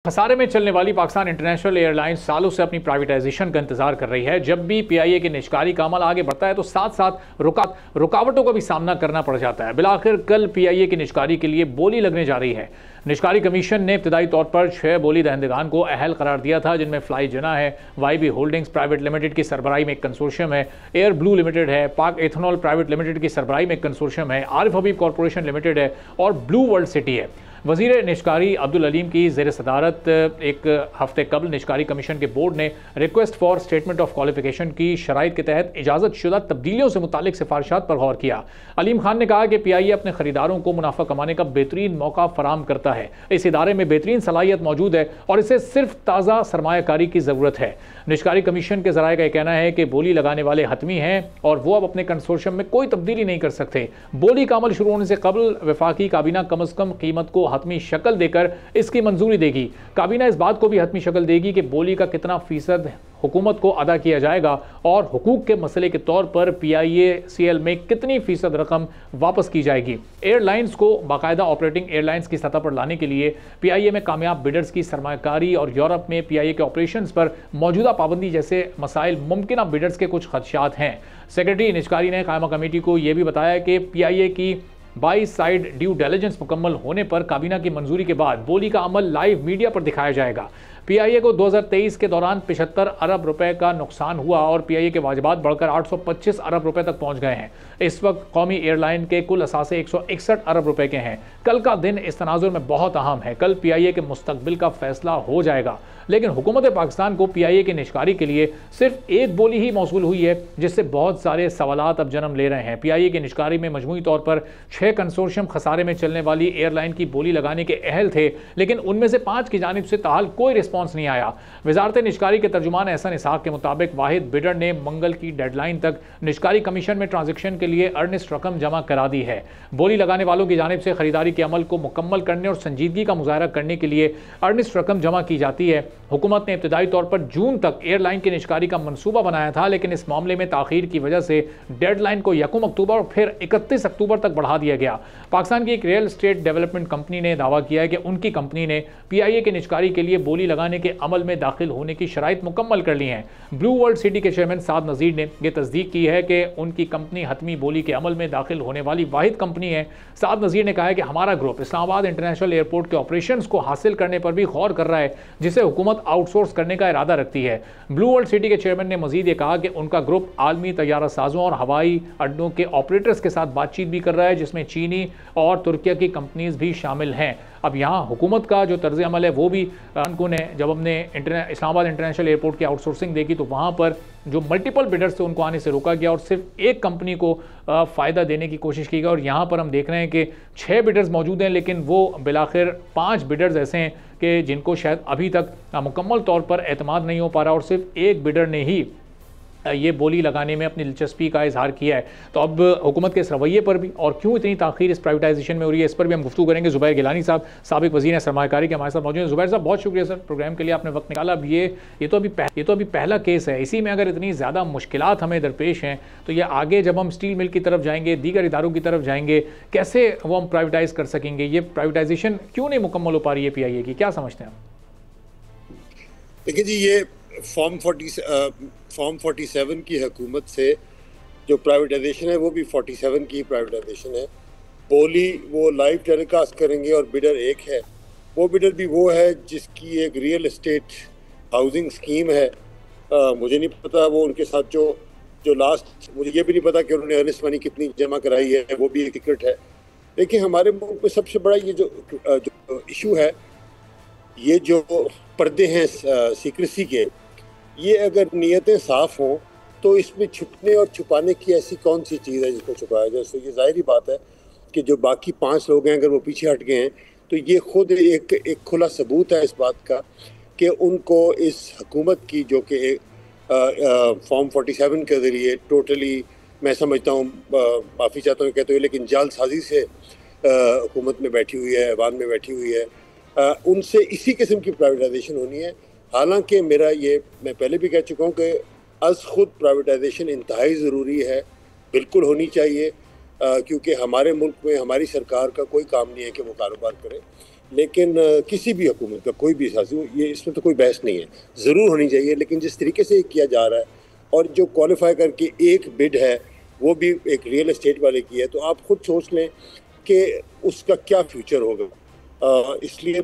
खसारे में चलने वाली पाकिस्तान इंटरनेशनल एयरलाइंस सालों से अपनी प्राइवेटाइजेशन का इंतजार कर रही है। जब भी पीआईए के निष्कारी का अमल आगे बढ़ता है तो साथ साथ रुकावटों का भी सामना करना पड़ जाता है। बिलाखिर कल पीआईए की निष्कारी के लिए बोली लगने जा रही है। निष्कारी कमीशन ने इब्तदाई तौर पर 6 बोली दहंदगान को अहल करार दिया था, जिनमें फ्लाई जना है, वाईबी होल्डिंग्स प्राइवेट लिमिटेड की सरबराही में एक कंसोर्शियम है, एयर ब्लू लिमिटेड है, पाक एथनॉल प्राइवेट लिमिटेड की सरबराही में एक कंसोर्शियम है, आरिफ हबीब कॉरपोरेशन लिमिटेड है और ब्लू वर्ल्ड सिटी है। वजीर निष्कारी अब्दुल अलीम की ज़ेर सदारत एक हफ्ते कबल निष्कारी कमीशन के बोर्ड ने request for statement of qualification की शराइत के तहत इजाज़त शुदा तब्दीलियों से मुतालिक सिफारिशात पर गौर किया। अलीम खान ने कहा कि पीआईए अपने खरीदारों को मुनाफा कमाने का बेहतरीन मौका फराम करता है। इस इदारे में बेहतरीन सलाहियत मौजूद है और इसे सिर्फ ताज़ा सरमायाकारी की ज़रूरत है। निष्कारी कमीशन के ज़राए का कहना है कि बोली लगाने वाले हतमी हैं और वो अब अपने कंसोर्शियम में कोई तब्दीली नहीं कर सकते। बोली का अमल शुरू होने से कबल वफाकी काबीना कम अज़ कम कीमत को हतमी शक्ल देकर इसकी मंजूरी देगी। काबीना इस बात को भी हतमी शक्ल देगी कि बोली का कितना फीसद हुकूमत को अदा किया जाएगा और हुकूक के मसले के तौर पर पीआईए-सीएल में कितनी फीसद रकम वापस की जाएगी। एयरलाइंस को बाकायदा ऑपरेटिंग एयरलाइंस की सतह पर लाने के लिए पीआईए में कामयाब बिडर्स की सरमायाकारी और यूरोप में पीआईए के ऑपरेशंस पर मौजूदा पाबंदी जैसे मसाइल मुमकिन बिडर्स के कुछ खदशात हैं। सेक्रेटरी निष्कारी ने कायमा कमेटी को यह भी बताया कि पीआईए की बाई साइड ड्यू डिलिजेंस मुकम्मल होने पर काबीना की मंजूरी के बाद बोली का अमल लाइव मीडिया पर दिखाया जाएगा। पीआईए को 2023 के दौरान 75 अरब रुपए का नुकसान हुआ और पीआईए के वाजिबात बढ़कर 825 अरब रुपए तक पहुंच गए हैं। इस वक्त कौमी एयरलाइन के कुल असासे 161 अरब रुपए के हैं। कल का दिन इस तनाजुर में बहुत अहम है। कल पीआईए के मुस्तकबिल का फैसला हो जाएगा, लेकिन हुकूमत पाकिस्तान को पीआईए की निष्कारी के लिए सिर्फ एक बोली ही मौसूल हुई है, जिससे बहुत सारे सवालात अब जन्म ले रहे हैं। पीआईए की निष्कारी में मजमूई तौर पर 6 कंसोर्शियम खसारे में चलने वाली एयरलाइन की बोली लगाने के अहल थे, लेकिन उनमें से 5 की जानिब से ताहाल कोई रिस्पॉन्स नहीं आया। वजारत निष्कारी के तर्जुमान एहसन इसहाक के मुताबिक वाहिद बिडर ने मंगल की डेडलाइन तक निष्कारी कमीशन में ट्रांजेक्शन के लिए अर्निस्ट रकम जमा करा दी है। बोली लगाने वालों की जानिब से खरीदारी के अमल को मुकम्मल करने और संजीदगी का मुजाहरा करने के लिए अर्निस्ट रकम जमा की जाती है। हुकूमत ने इब्तदाई तौर पर जून तक एयरलाइन की निष्कारी का मंसूबा बनाया था, लेकिन इस मामले में ताखीर की वजह से डेडलाइन को 1 अक्टूबर और फिर 31 अक्टूबर तक बढ़ा दिया गया। पाकिस्तान की एक रियल एस्टेट डेवलपमेंट कंपनी ने दावा किया है कि उनकी कंपनी ने पीआईए की निष्कारी के लिए बोली लगाने के अमल में दाखिल होने की शराइत मुकम्मल कर ली हैं। ब्लू वर्ल्ड सिटी के चेयरमैन साद नज़ीर ने यह तस्दीक की है कि उनकी कंपनी हतमी बोली के अमल में दाखिल होने वाली वाहिद कंपनी है। साद नज़ीर ने कहा है कि हमारा ग्रुप इस्लामाबाद इंटरनेशनल एयरपोर्ट के ऑपरेशंस को हासिल करने पर भी गौर कर रहा है, जिसे हुकूमत आउटसोर्स करने का इरादा रखती है। ब्लू वर्ल्ड सिटी के चेयरमैन ने मजीद ये कहा कि उनका ग्रुप आलमी तैयारा साजों और हवाई अड्डों के ऑपरेटर्स के साथ बातचीत भी कर रहा है, जिसमें चीनी और तुर्किया की कंपनीज भी शामिल हैं। अब यहाँ हुकूमत का जो तर्ज अमल है वो भी उन्होंने जब हमने इस्लामाबाद इंटरनेशनल एयरपोर्ट की आउटसोर्सिंग देखी तो वहाँ पर जो मल्टीपल बिडर्स थे उनको आने से रोका गया और सिर्फ एक कंपनी को फ़ायदा देने की कोशिश की गई। और यहाँ पर हम देख रहे हैं कि 6 बिडर्स मौजूद हैं, लेकिन वो बिलाखिर 5 बिडर्स ऐसे हैं कि जिनको शायद अभी तक मुकम्मल तौर पर एतमाद नहीं हो पा रहा और सिर्फ एक बिडर ने ही ये बोली लगाने में अपनी दिलचस्पी का इजहार किया है। तो अब हुकूमत के इस रवैये पर भी और क्यों इतनी ताख़ीर इस प्राइवेटाइजेशन में हो रही है, इस पर भी हम गुफ्तगू करेंगे। ज़ुबैर गिलानी साहब साबिक वज़ीर सरमायाकारी के हमारे साथ मौजूद हैं। ज़ुबैर साहब बहुत शुक्रिया सर, प्रोग्राम के लिए आपने वक्त निकाला। अब ये तो अभी पहला केस है, इसी में अगर इतनी ज़्यादा मुश्किलात हमें दरपेश हैं तो ये आगे जब हम स्टील मिल की तरफ जाएंगे, दीगर इदारों की तरफ जाएंगे, कैसे वो हम प्राइवेटाइज़ कर सकेंगे? ये प्राइवेटाइजेशन क्यों नहीं मुकम्मल हो पा रही है पीआईए की, क्या समझते हैं आप? देखिए जी, ये फॉर्म 47 की हुकूमत से जो प्राइवेटाइजेशन है वो भी 47 की प्राइवेटाइजेशन है। बोली वो लाइव टेलीकास्ट करेंगे और बिडर एक है। वो बिडर भी वो है जिसकी एक रियल एस्टेट हाउसिंग स्कीम है। मुझे नहीं पता वो उनके साथ जो लास्ट, मुझे ये भी नहीं पता कि उन्होंने अर्निस्ट मनी कितनी जमा कराई है, वो भी एक टिकट है। लेकिन हमारे मुल्क में सबसे बड़ा ये जो इशू है, ये जो पर्दे हैं सीक्रेसी के, ये अगर नीयतें साफ़ हों तो इसमें छुपने और छुपाने की ऐसी कौन सी चीज़ है जिसको छुपाया जाए। तो ये ज़ाहिर बात है कि जो बाकी 5 लोग हैं अगर वो पीछे हट गए हैं तो ये खुद एक खुला सबूत है इस बात का कि उनको इस हुकूमत की, जो कि फॉर्म 47 के ज़रिए टोटली, मैं समझता हूँ, माफ़ी चाहता हूँ कहते हुए, लेकिन जालसाजी से हुकूमत में बैठी हुई है, ऐवान में बैठी हुई है, उनसे इसी किस्म की प्राइवेटाइजेशन होनी है। हालांकि मैं पहले भी कह चुका हूँ कि अज़ खुद प्राइवेटाइजेशन इंतहाई ज़रूरी है, बिल्कुल होनी चाहिए, क्योंकि हमारे मुल्क में हमारी सरकार का कोई काम नहीं है कि वो कारोबार करे। लेकिन किसी भी हुकूमत का कोई भी सियासी हो, ये इसमें तो कोई बहस नहीं है, ज़रूर होनी चाहिए। लेकिन जिस तरीके से ये किया जा रहा है और जो क्वालिफाई करके एक बिड है वो भी एक रियल एस्टेट वाले की है, तो आप खुद सोच लें कि उसका क्या फ्यूचर होगा। इसलिए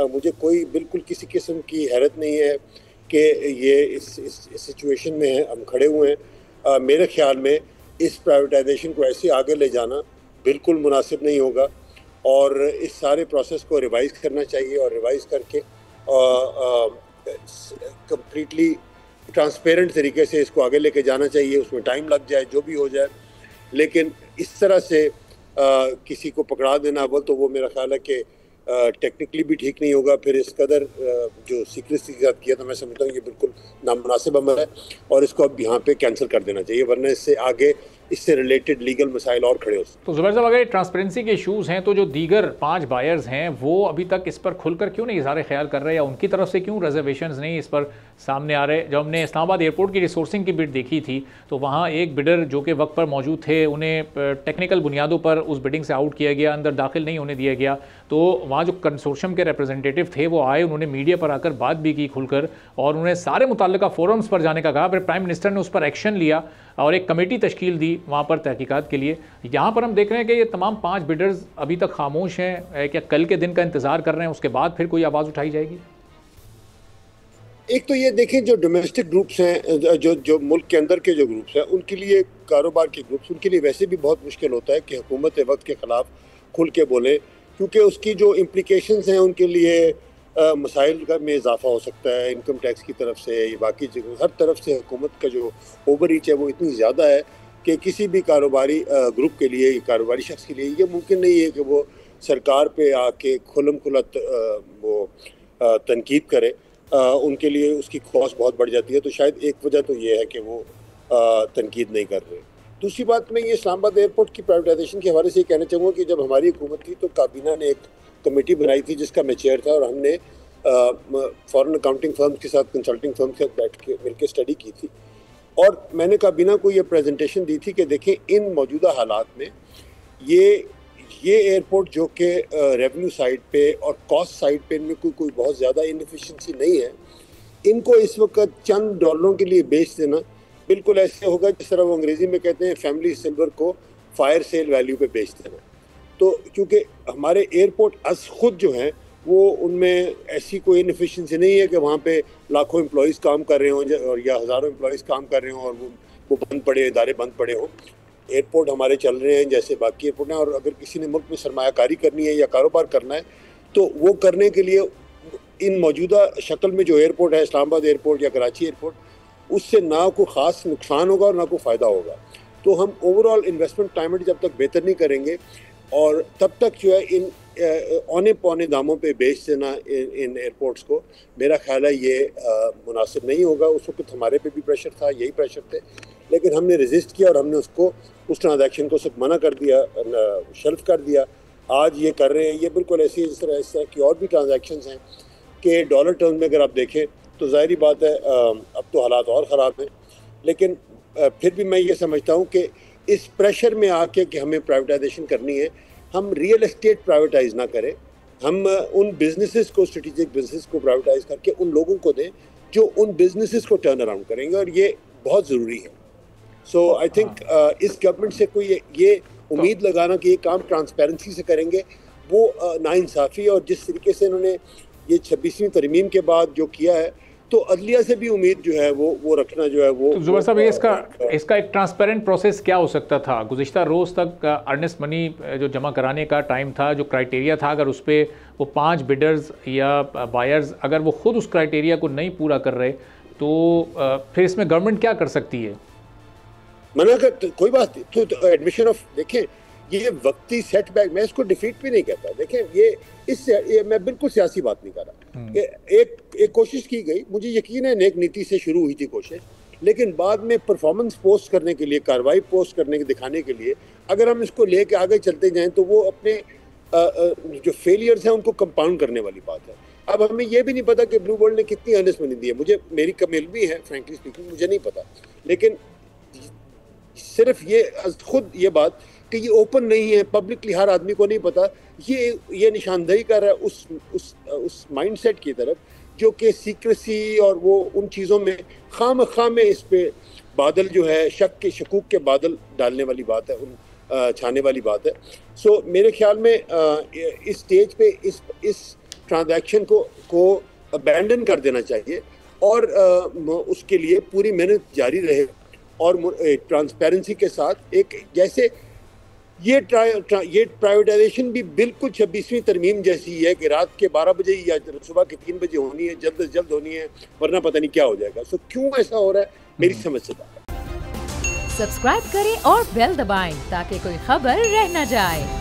मुझे कोई बिल्कुल किसी किस्म की हैरत नहीं है कि ये इस सिचुएशन में है, हम खड़े हुए हैं। मेरे ख्याल में इस प्राइवेटाइजेशन को ऐसे आगे ले जाना बिल्कुल मुनासिब नहीं होगा और इस सारे प्रोसेस को रिवाइज करना चाहिए और रिवाइज करके कंप्लीटली ट्रांसपेरेंट तरीके से इसको आगे लेके जाना चाहिए। उसमें टाइम लग जाए, जो भी हो जाए, लेकिन इस तरह से किसी को पकड़ा देना अव्वल तो वो मेरा ख्याल है कि टेक्निकली भी ठीक नहीं होगा। फिर इस कदर जो सीक्रेसी के साथ किया था, मैं समझता हूँ ये बिल्कुल नामुनासिब अमल है और इसको अब यहाँ पे कैंसिल कर देना चाहिए, वरना इससे आगे इससे रिलेटेड लीगल मसाइल और खड़े हो सकते हैं। तो ज़ुबैर साहब, अगर ट्रांसपेरेंसी के इशूज़ हैं तो जो दीगर 5 बायर्स हैं वो अभी तक इस पर खुलकर क्यों नहीं इज़हार ख्याल कर रहे, या उनकी तरफ से क्यों रिजर्वेशंस नहीं इस पर सामने आ रहे? जब हमने इस्लामाबाद एयरपोर्ट की रिसोर्सिंग की बिड देखी थी तो वहाँ एक बिडर जो कि वक्त पर मौजूद थे, उन्हें टेक्निकल बुनियादों पर उस बिडिंग से आउट किया गया, अंदर दाखिल नहीं होने दिया गया। तो वहाँ जो कंसोर्शियम के रिप्रेजेंटेटिव थे वो आए, उन्होंने मीडिया पर आकर बात भी की खुलकर और उन्हें सारे मुतल्लिका फोरम्स पर जाने का कहा। फिर प्राइम मिनिस्टर ने उस पर एक्शन लिया और एक कमेटी तश्कील दी वहाँ पर तहकीकात के लिए। यहाँ पर हम देख रहे हैं कि ये तमाम 5 बिडर्स अभी तक खामोश हैं। क्या कल के दिन का इंतज़ार कर रहे हैं, उसके बाद फिर कोई आवाज़ उठाई जाएगी? एक तो ये देखें, जो डोमेस्टिक ग्रुप्स हैं, जो मुल्क के अंदर के जो ग्रुप्स हैं, उनके लिए, कारोबार के ग्रुप्स, उनके लिए वैसे भी बहुत मुश्किल होता है कि हुकूमत वक्त के ख़िलाफ़ खुल के बोले, क्योंकि उसकी जो इम्प्लिकेशंस हैं उनके लिए मसाइल में इजाफा हो सकता है, इनकम टैक्स की तरफ से, ये बाकी जगह हर तरफ से हुकूमत का जो ओवर रीच है वो इतनी ज़्यादा है कि किसी भी कारोबारी ग्रुप के लिए, कारोबारी शख्स के लिए ये मुमकिन नहीं है कि वो सरकार पे आके खुलम खुला वो तनकीद करे। उनके लिए उसकी कॉस्ट बहुत बढ़ जाती है। तो शायद एक वजह तो ये है कि वो तनकीद नहीं कर रहे। दूसरी बात, मैं ये इस्लामाबाद एयरपोर्ट की प्राइवेटाइजेशन के हवाले से कहना चाहूँगा कि जब हमारी हुकूमत थी तो काबीना ने एक कमेटी बनाई थी जिसका मैं चेयर था और हमने फॉरेन अकाउंटिंग फर्म्स के साथ, कंसल्टिंग फर्म्स के साथ बैठ के मिलकर स्टडी की थी और मैंने काबीना को ये प्रेजेंटेशन दी थी कि देखें, इन मौजूदा हालात में ये एयरपोर्ट जो कि रेवेन्यू साइड पे और कॉस्ट साइड पे इनमें कोई बहुत ज़्यादा इनएफिशिएंसी नहीं है, इनको इस वक्त चंद डॉलरों के लिए बेच देना बिल्कुल ऐसे होगा जिस तरह वो अंग्रेज़ी में कहते हैं फैमिली सिल्वर को फायर सेल वैल्यू पे बेच देना। तो क्योंकि हमारे एयरपोर्ट अस खुद जो हैं वो उनमें ऐसी कोई इनएफिशिएंसी नहीं है कि वहाँ पे लाखों एम्प्लॉइज़ काम कर रहे हों और या हज़ारों एम्प्लॉइज़ काम कर रहे हों और वो बंद पड़े, इदारे बंद पड़े हों। एयरपोर्ट हमारे चल रहे हैं जैसे बाकी एयरपोर्ट हैं और अगर किसी ने मुल्क में सरमायाकारी करनी है या कारोबार करना है तो वो करने के लिए इन मौजूदा शक्ल में जो एयरपोर्ट है, इस्लामाबाद एयरपोर्ट या कराची एयरपोर्ट, उससे ना कोई ख़ास नुकसान होगा और ना कोई फ़ायदा होगा। तो हम ओवरऑल इन्वेस्टमेंट क्लाइमेट जब तक बेहतर नहीं करेंगे और तब तक जो है इन औने पौने दामों पे बेच देना इन एयरपोर्ट्स को, मेरा ख्याल है ये मुनासिब नहीं होगा। उस वक्त हमारे पे भी प्रेशर था, यही प्रेशर थे, लेकिन हमने रेजिस्ट किया और हमने उसको, उस ट्रांजैक्शन को सिर्फ मना कर दिया, शेल्फ कर दिया। आज ये कर रहे हैं, ये बिल्कुल ऐसी इस तरह की और भी ट्रांजैक्शंस हैं कि डॉलर टर्म में अगर आप देखें तो ज़ाहिरी बात है अब तो हालात और ख़राब हैं। लेकिन फिर भी मैं ये समझता हूँ कि इस प्रेशर में आके कि हमें प्राइवेटाइजेशन करनी है, हम रियल एस्टेट प्राइवेटाइज ना करें, हम उन बिजनेसेस को, स्ट्रेटेजिक बिजनेस को प्राइवेटाइज करके उन लोगों को दें जो उन बिजनेसेस को टर्न अराउंड करेंगे और ये बहुत ज़रूरी है। सो आई थिंक इस गवर्नमेंट से कोई ये उम्मीद लगाना कि ये काम ट्रांसपेरेंसी से करेंगे, वो नाइंसाफ़ी। और जिस तरीके से इन्होंने ये 26वीं तरमीम के बाद जो किया है, तो अदलिया से भी उम्मीद जो है वो रखना जो है वो। तो ज़ुबैर साहब, इसका एक ट्रांसपेरेंट प्रोसेस क्या हो सकता था? गुज़िश्ता रोज़ तक अर्नेस्ट मनी जो जमा कराने का टाइम था, जो क्राइटेरिया था, अगर उस पर वो 5 बिडर्स या बायर्स अगर वो खुद उस क्राइटेरिया को नहीं पूरा कर रहे तो फिर इसमें गवर्नमेंट क्या कर सकती है? मना कर तो कोई बात नहीं, तो एडमिशन ऑफ, देखें ये वक्ती सेटबैक, मैं इसको डिफीट भी नहीं कहता। देखें ये मैं बिल्कुल सियासी बात नहीं कर रहा। एक कोशिश की गई, मुझे यकीन है नेक नीति से शुरू हुई थी कोशिश, लेकिन बाद में परफॉर्मेंस पोस्ट करने के लिए, कार्रवाई पोस्ट करने के दिखाने के लिए अगर हम इसको लेके आगे चलते जाएं तो वो अपने जो फेलियर्स हैं उनको कंपाउंड करने वाली बात है। अब हमें ये भी नहीं पता कि ब्लू वर्ल्ड ने कितनी अर्नेस्ट मनी दी है, मुझे, मेरी कमेल भी है फ्रैंकली स्पीकिंग, मुझे नहीं पता। लेकिन सिर्फ ये खुद ये बात कि ये ओपन नहीं है, पब्लिकली हर आदमी को नहीं पता ये निशानदही कर रहा है उस माइंडसेट की तरफ जो कि सीक्रेसी और वो उन चीज़ों में खाम में इस पे बादल जो है शकूक के बादल डालने वाली बात है, छाने वाली बात है। सो मेरे ख्याल में इस स्टेज पे इस ट्रांजैक्शन को अबैंडन कर देना चाहिए और उसके लिए पूरी मेहनत जारी रहे और ट्रांसपेरेंसी के साथ एक जैसे ये प्राइवेटाइजेशन भी बिल्कुल 26वीं तरमीम जैसी है कि रात के 12 बजे या सुबह के 3 बजे होनी है, जल्द से जल्द होनी है, वरना पता नहीं क्या हो जाएगा। सो क्यों ऐसा हो रहा है मेरी समझ से बाहर। सब्सक्राइब करें और बेल दबाएं ताकि कोई खबर रह न जाए।